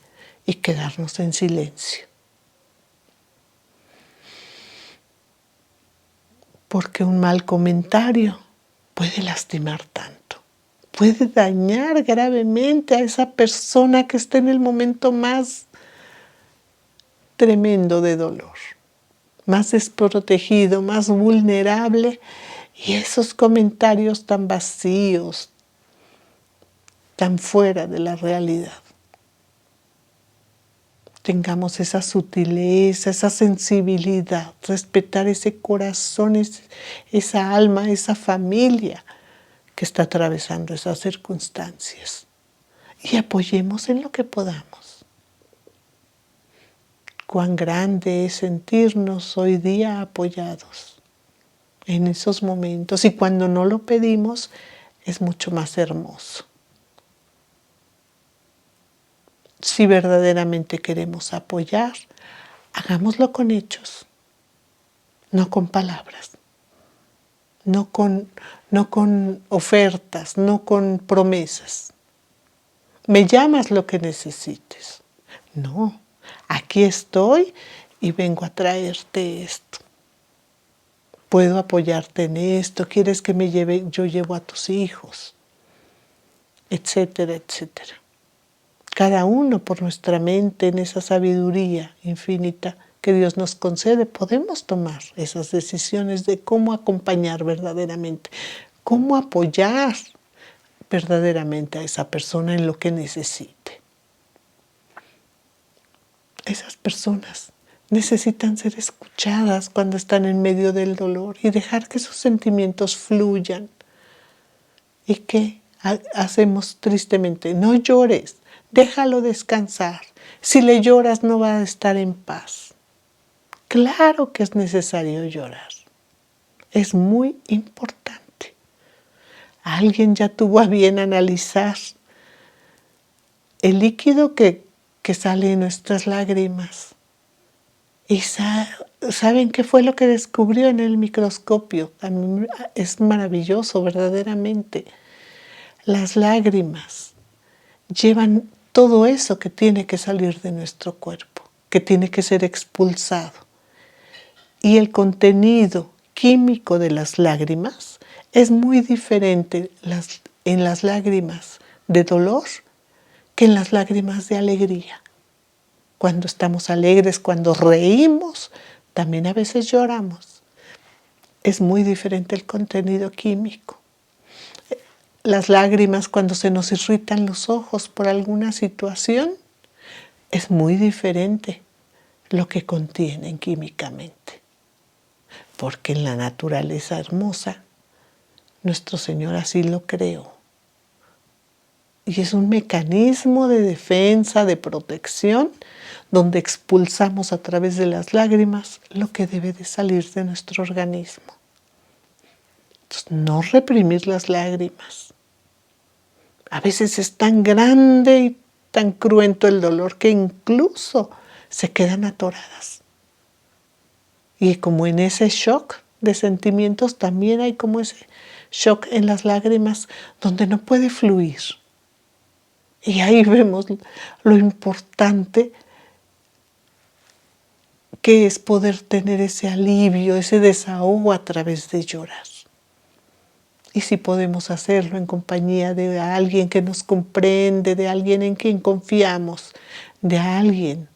y quedarnos en silencio. Porque un mal comentario puede lastimar tanto. Puede dañar gravemente a esa persona que está en el momento más tremendo de dolor, más desprotegido, más vulnerable, y esos comentarios tan vacíos, tan fuera de la realidad. Tengamos esa sutileza, esa sensibilidad, respetar ese corazón, esa alma, esa familia que está atravesando esas circunstancias. Y apoyemos en lo que podamos. Cuán grande es sentirnos hoy día apoyados en esos momentos. Y cuando no lo pedimos, es mucho más hermoso. Si verdaderamente queremos apoyar, hagámoslo con hechos, no con palabras. No con ofertas, no con promesas. Me llamas lo que necesites. No, aquí estoy y vengo a traerte esto. Puedo apoyarte en esto, quieres que yo llevo a tus hijos, etcétera, etcétera. cada uno por nuestra mente, en esa sabiduría infinita que Dios nos concede, podemos tomar esas decisiones de cómo acompañar verdaderamente, cómo apoyar verdaderamente a esa persona en lo que necesite. Esas personas necesitan ser escuchadas cuando están en medio del dolor y dejar que sus sentimientos fluyan. ¿Y qué hacemos tristemente? No llores, déjalo descansar. Si le lloras no va a estar en paz. Claro que es necesario llorar. Es muy importante. Alguien ya tuvo a bien analizar el líquido que sale en nuestras lágrimas. ¿Y saben qué fue lo que descubrió en el microscopio? A mí es maravilloso, verdaderamente. Las lágrimas llevan todo eso que tiene que salir de nuestro cuerpo, que tiene que ser expulsado. Y el contenido químico de las lágrimas es muy diferente en las lágrimas de dolor que en las lágrimas de alegría. Cuando estamos alegres, cuando reímos, también a veces lloramos. Es muy diferente el contenido químico. Las lágrimas cuando se nos irritan los ojos por alguna situación, es muy diferente lo que contienen químicamente. Porque en la naturaleza hermosa, nuestro Señor así lo creó. Y es un mecanismo de defensa, de protección, donde expulsamos a través de las lágrimas lo que debe de salir de nuestro organismo. Entonces, no reprimir las lágrimas. A veces es tan grande y tan cruento el dolor que incluso se quedan atoradas. Y como en ese shock de sentimientos también hay como ese shock en las lágrimas donde no puede fluir. Y ahí vemos lo importante que es poder tener ese alivio, ese desahogo a través de llorar. Y si podemos hacerlo en compañía de alguien que nos comprende, de alguien en quien confiamos, de alguien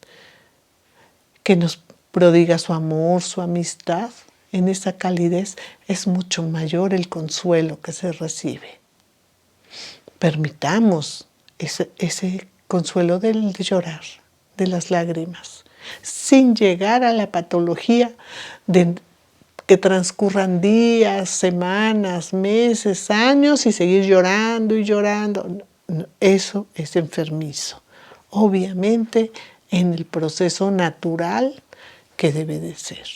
que nos prodiga su amor, su amistad, en esa calidez es mucho mayor el consuelo que se recibe. Permitamos ese consuelo del llorar, de las lágrimas, sin llegar a la patología de que transcurran días, semanas, meses, años y seguir llorando y llorando. No, eso es enfermizo. Obviamente en el proceso natural que debe de ser.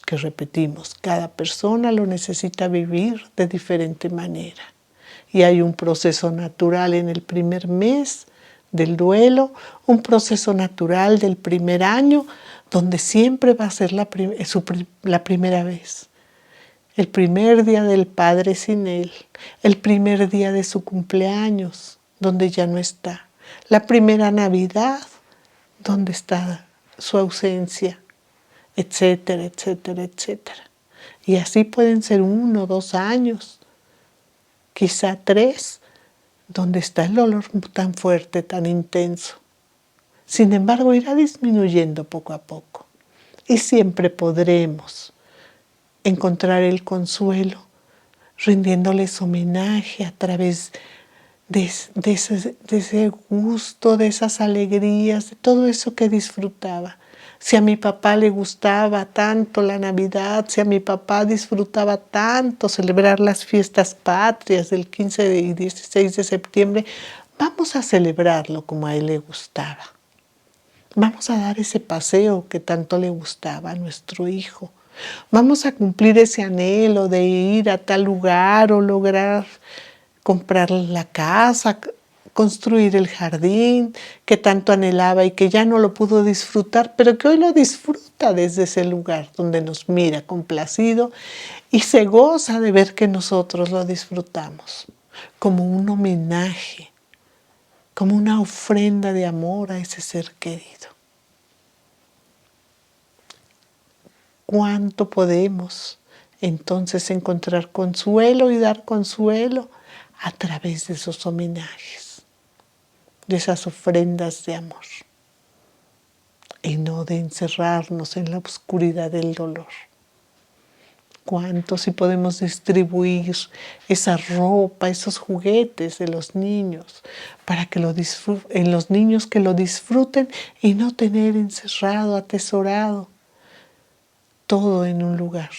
Que repetimos, cada persona lo necesita vivir de diferente manera. Y hay un proceso natural en el primer mes del duelo, un proceso natural del primer año, donde siempre va a ser la primera vez. El primer día del padre sin él, el primer día de su cumpleaños, donde ya no está, la primera Navidad, donde está su ausencia, etcétera, etcétera, etcétera. Y así pueden ser 1 o 2 años, quizá 3, donde está el dolor tan fuerte, tan intenso. Sin embargo, irá disminuyendo poco a poco. Y siempre podremos encontrar el consuelo rindiéndoles homenaje a través de ese gusto, de esas alegrías, de todo eso que disfrutaba. Si a mi papá le gustaba tanto la Navidad, si a mi papá disfrutaba tanto celebrar las fiestas patrias del 15 y 16 de septiembre, vamos a celebrarlo como a él le gustaba. Vamos a dar ese paseo que tanto le gustaba a nuestro hijo. Vamos a cumplir ese anhelo de ir a tal lugar o lograr comprar la casa, construir el jardín que tanto anhelaba y que ya no lo pudo disfrutar, pero que hoy lo disfruta desde ese lugar donde nos mira complacido y se goza de ver que nosotros lo disfrutamos como un homenaje, como una ofrenda de amor a ese ser querido. ¿Cuánto podemos entonces encontrar consuelo y dar consuelo a través de esos homenajes? de esas ofrendas de amor y no de encerrarnos en la oscuridad del dolor. ¿Cuánto si podemos distribuir esa ropa, esos juguetes de los niños para que en los niños que lo disfruten y no tener encerrado, atesorado todo en un lugar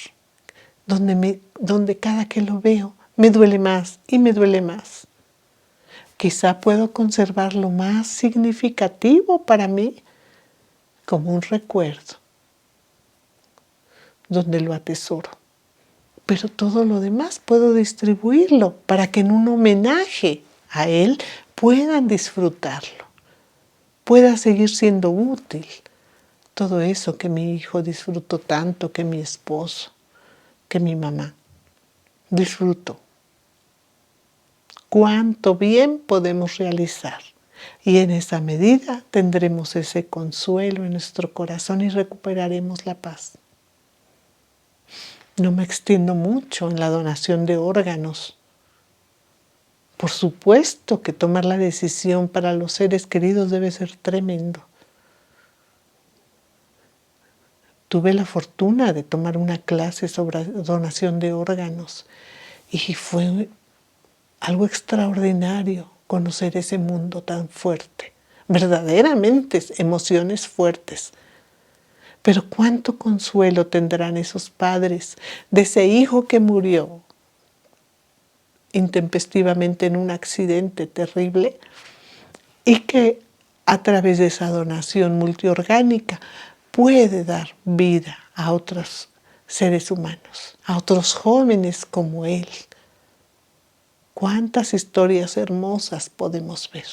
donde cada que lo veo me duele más y me duele más? Quizá puedo conservar lo más significativo para mí como un recuerdo, donde lo atesoro. Pero todo lo demás puedo distribuirlo para que en un homenaje a él puedan disfrutarlo, pueda seguir siendo útil. Todo eso que mi hijo disfrutó tanto, que mi esposo, que mi mamá disfrutó. Cuánto bien podemos realizar. Y en esa medida tendremos ese consuelo en nuestro corazón y recuperaremos la paz. No me extiendo mucho en la donación de órganos. Por supuesto que tomar la decisión para los seres queridos debe ser tremendo. Tuve la fortuna de tomar una clase sobre donación de órganos y fue algo extraordinario conocer ese mundo tan fuerte. Verdaderamente emociones fuertes. Pero cuánto consuelo tendrán esos padres de ese hijo que murió intempestivamente en un accidente terrible y que a través de esa donación multiorgánica puede dar vida a otros seres humanos, a otros jóvenes como él. Cuántas historias hermosas podemos ver,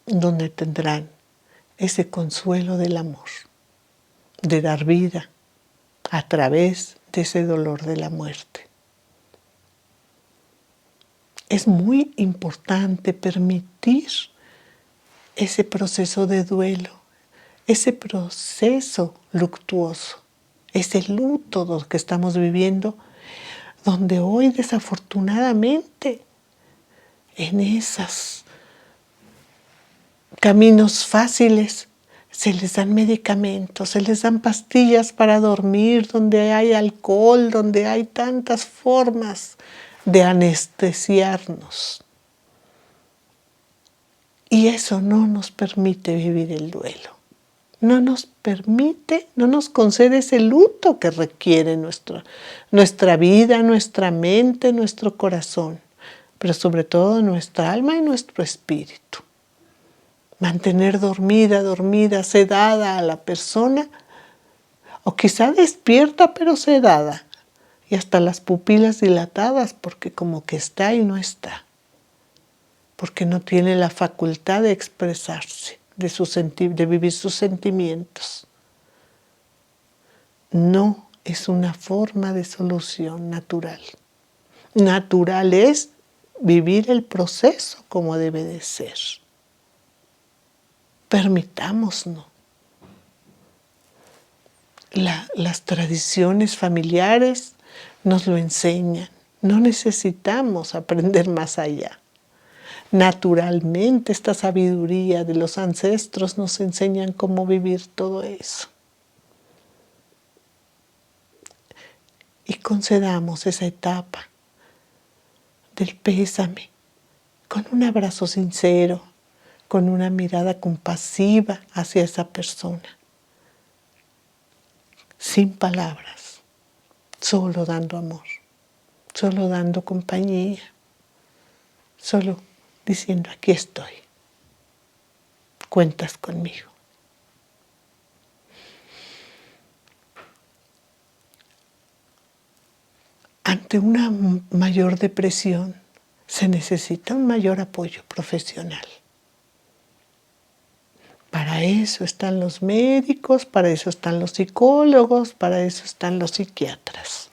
donde tendrán ese consuelo del amor, de dar vida a través de ese dolor de la muerte. Es muy importante permitir ese proceso de duelo, ese proceso luctuoso, ese luto que estamos viviendo, donde hoy desafortunadamente en esos caminos fáciles se les dan medicamentos, se les dan pastillas para dormir, donde hay alcohol, donde hay tantas formas de anestesiarnos. Y eso no nos permite vivir el duelo. No nos permite, no nos concede ese luto que requiere nuestra vida, nuestra mente, nuestro corazón, pero sobre todo nuestra alma y nuestro espíritu. Mantener dormida, sedada a la persona, o quizá despierta pero sedada, y hasta las pupilas dilatadas porque como que está y no está, porque no tiene la facultad de expresarse, de vivir sus sentimientos. No es una forma de solución natural. Natural es vivir el proceso como debe de ser. Permitámonos. Las tradiciones familiares nos lo enseñan. No necesitamos aprender más allá. Naturalmente, esta sabiduría de los ancestros nos enseñan cómo vivir todo eso. Y concedamos esa etapa del pésame con un abrazo sincero, con una mirada compasiva hacia esa persona, sin palabras, solo dando amor, solo dando compañía, solo diciendo aquí estoy, cuentas conmigo. Ante una mayor depresión se necesita un mayor apoyo profesional. Para eso están los médicos, para eso están los psicólogos, para eso están los psiquiatras.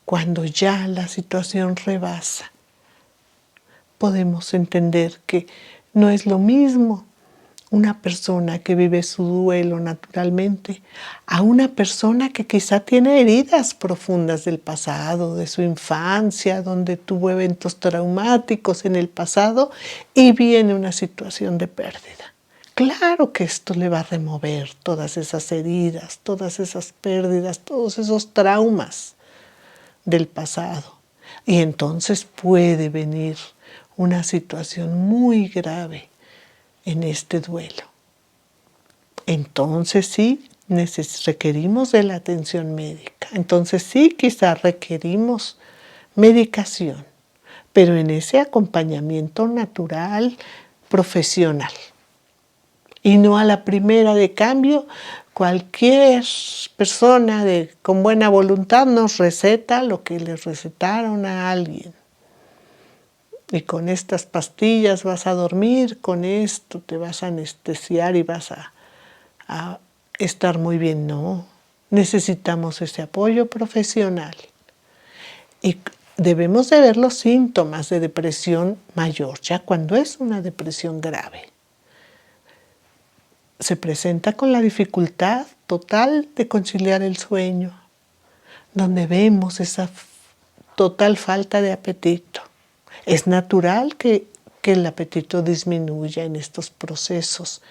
Cuando ya la situación rebasa, podemos entender que no es lo mismo una persona que vive su duelo naturalmente a una persona que quizá tiene heridas profundas del pasado, de su infancia, donde tuvo eventos traumáticos en el pasado y viene una situación de pérdida. Claro que esto le va a remover todas esas heridas, todas esas pérdidas, todos esos traumas del pasado. Y entonces puede venir una situación muy grave en este duelo. Entonces sí, requerimos de la atención médica. Entonces sí, quizás requerimos medicación, pero en ese acompañamiento natural, profesional. Y no a la primera de cambio, cualquier persona con buena voluntad nos receta lo que le recetaron a alguien. Y con estas pastillas vas a dormir, con esto te vas a anestesiar y vas a estar muy bien. No, necesitamos ese apoyo profesional. Y debemos de ver los síntomas de depresión mayor, ya cuando es una depresión grave. Se presenta con la dificultad total de conciliar el sueño, donde vemos esa total falta de apetito. Es natural que el apetito disminuya en estos procesos,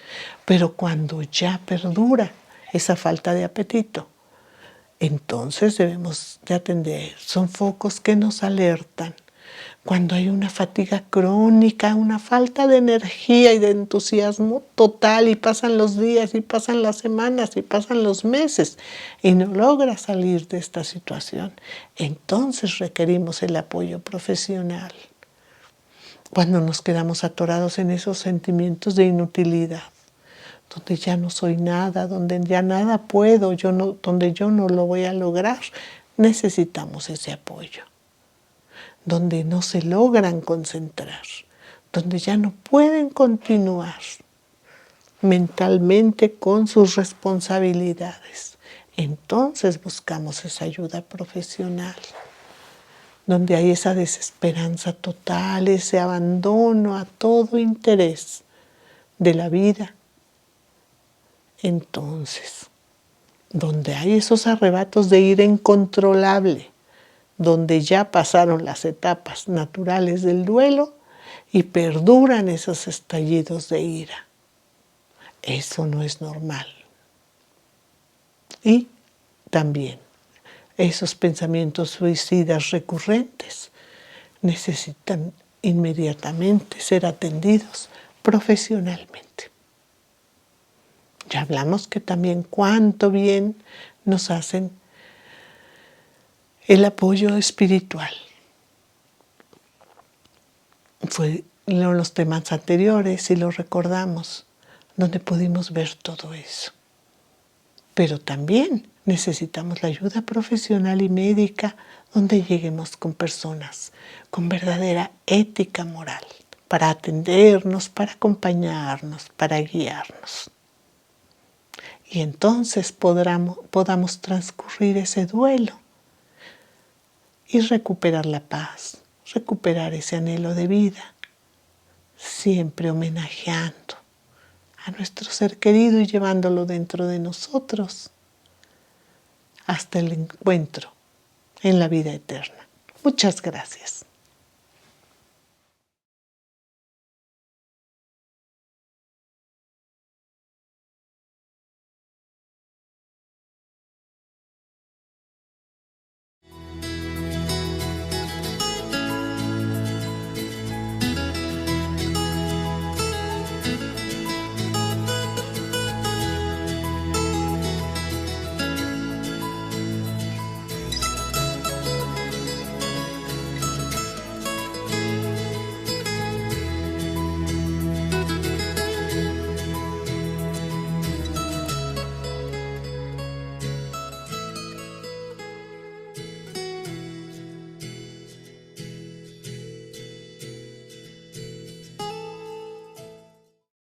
pero cuando ya perdura esa falta de apetito, entonces debemos de atender. Son focos que nos alertan. Cuando hay una fatiga crónica, una falta de energía y de entusiasmo total, y pasan los días, y pasan las semanas, y pasan los meses, y no logra salir de esta situación, entonces requerimos el apoyo profesional. Cuando nos quedamos atorados en esos sentimientos de inutilidad, donde ya no soy nada, donde ya nada puedo, donde yo no lo voy a lograr, necesitamos ese apoyo. Donde no se logran concentrar, donde ya no pueden continuar mentalmente con sus responsabilidades. Entonces buscamos esa ayuda profesional, donde hay esa desesperanza total, ese abandono a todo interés de la vida. Entonces, donde hay esos arrebatos de ira incontrolable, donde ya pasaron las etapas naturales del duelo y perduran esos estallidos de ira. Eso no es normal. Y también esos pensamientos suicidas recurrentes necesitan inmediatamente ser atendidos profesionalmente. Ya hablamos que también cuánto bien nos hacen el apoyo espiritual. Fue en los temas anteriores, si lo recordamos, donde pudimos ver todo eso. Pero también necesitamos la ayuda profesional y médica, donde lleguemos con personas con verdadera ética moral, para atendernos, para acompañarnos, para guiarnos. Y entonces podamos transcurrir ese duelo y recuperar la paz, recuperar ese anhelo de vida, siempre homenajeando a nuestro ser querido y llevándolo dentro de nosotros hasta el encuentro en la vida eterna. Muchas gracias.